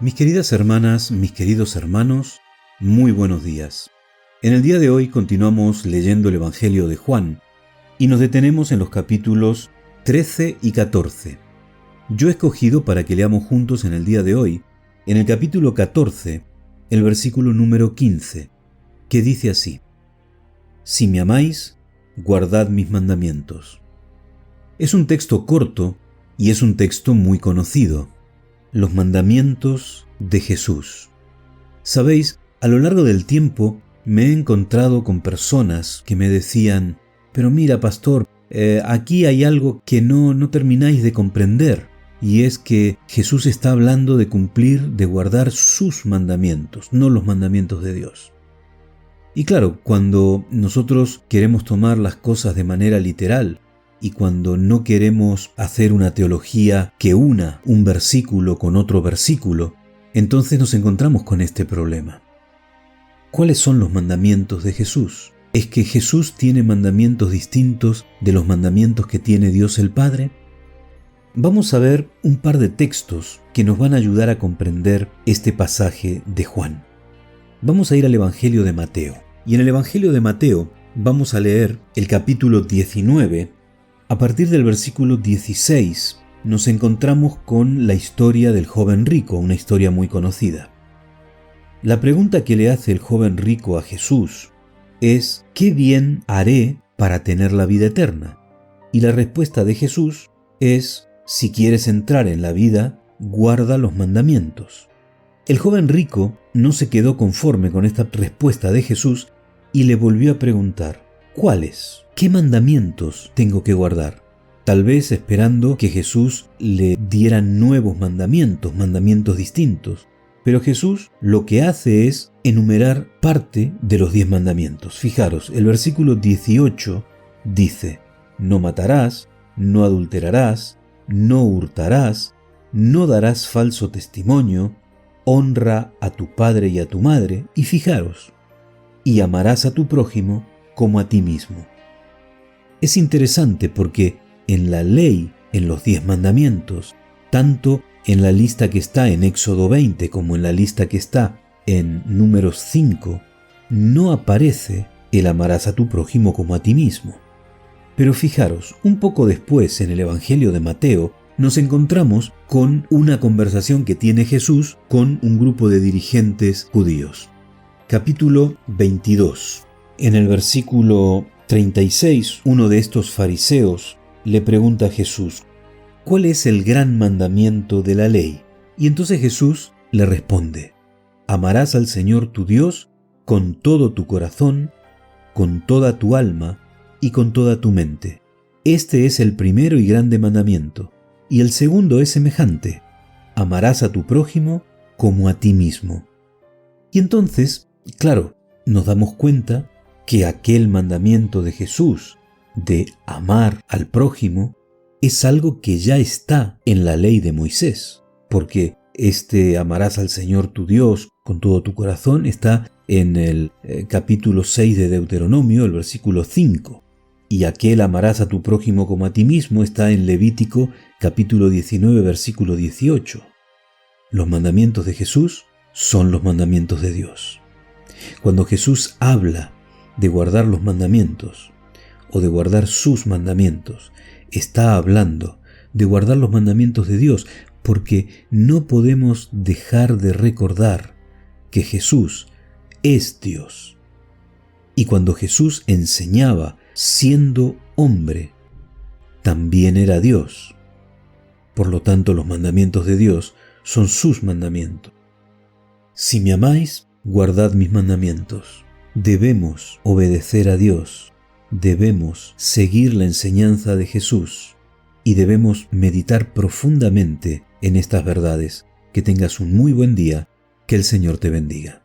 Mis queridas hermanas, mis queridos hermanos, muy buenos días. En el día de hoy continuamos leyendo el Evangelio de Juan y nos detenemos en los capítulos 13 y 14. Yo he escogido para que leamos juntos en el día de hoy, en el capítulo 14, el versículo número 15, que dice así: Si me amáis, guardad mis mandamientos. Es un texto corto y es un texto muy conocido. Los mandamientos de Jesús. Sabéis, a lo largo del tiempo me he encontrado con personas que me decían: pero mira, pastor, aquí hay algo que no termináis de comprender, y es que Jesús está hablando de cumplir, de guardar sus mandamientos, no los mandamientos de Dios. Y claro, cuando nosotros queremos tomar las cosas de manera literal, y cuando no queremos hacer una teología que una un versículo con otro versículo, entonces nos encontramos con este problema. ¿Cuáles son los mandamientos de Jesús? ¿Es que Jesús tiene mandamientos distintos de los mandamientos que tiene Dios el Padre? Vamos a ver un par de textos que nos van a ayudar a comprender este pasaje de Juan. Vamos a ir al Evangelio de Mateo. Y en el Evangelio de Mateo vamos a leer el capítulo 19. A partir del versículo 16 nos encontramos con la historia del joven rico, una historia muy conocida. La pregunta que le hace el joven rico a Jesús es: ¿qué bien haré para tener la vida eterna? Y la respuesta de Jesús es: si quieres entrar en la vida, guarda los mandamientos. El joven rico no se quedó conforme con esta respuesta de Jesús y le volvió a preguntar: ¿cuáles? ¿Qué mandamientos tengo que guardar? Tal vez esperando que Jesús le diera nuevos mandamientos distintos. Pero Jesús lo que hace es enumerar parte de los 10 mandamientos. Fijaros, el versículo 18 dice: no matarás, no adulterarás, no hurtarás, no darás falso testimonio, honra a tu padre y a tu madre, y fijaros, y amarás a tu prójimo como a ti mismo. Es interesante porque en la ley, en los 10 mandamientos, tanto en la lista que está en Éxodo 20 como en la lista que está en Números 5, no aparece el amarás a tu prójimo como a ti mismo. Pero fijaros, un poco después en el Evangelio de Mateo nos encontramos con una conversación que tiene Jesús con un grupo de dirigentes judíos. Capítulo 22. En el versículo 36, uno de estos fariseos le pregunta a Jesús: ¿cuál es el gran mandamiento de la ley? Y entonces Jesús le responde: amarás al Señor tu Dios con todo tu corazón, con toda tu alma y con toda tu mente. Este es el primero y grande mandamiento. Y el segundo es semejante: amarás a tu prójimo como a ti mismo. Y entonces, claro, nos damos cuenta que aquel mandamiento de Jesús de amar al prójimo es algo que ya está en la ley de Moisés, porque amarás al Señor tu Dios con todo tu corazón está en el capítulo 6 de Deuteronomio, el versículo 5, y aquel amarás a tu prójimo como a ti mismo está en Levítico capítulo 19, versículo 18. Los mandamientos de Jesús son los mandamientos de Dios. Cuando Jesús habla de guardar los mandamientos o de guardar sus mandamientos, está hablando de guardar los mandamientos de Dios, porque no podemos dejar de recordar que Jesús es Dios. Y cuando Jesús enseñaba siendo hombre, también era Dios. Por lo tanto, los mandamientos de Dios son sus mandamientos. Si me amáis, guardad mis mandamientos. Debemos obedecer a Dios, debemos seguir la enseñanza de Jesús y debemos meditar profundamente en estas verdades. Que tengas un muy buen día, que el Señor te bendiga.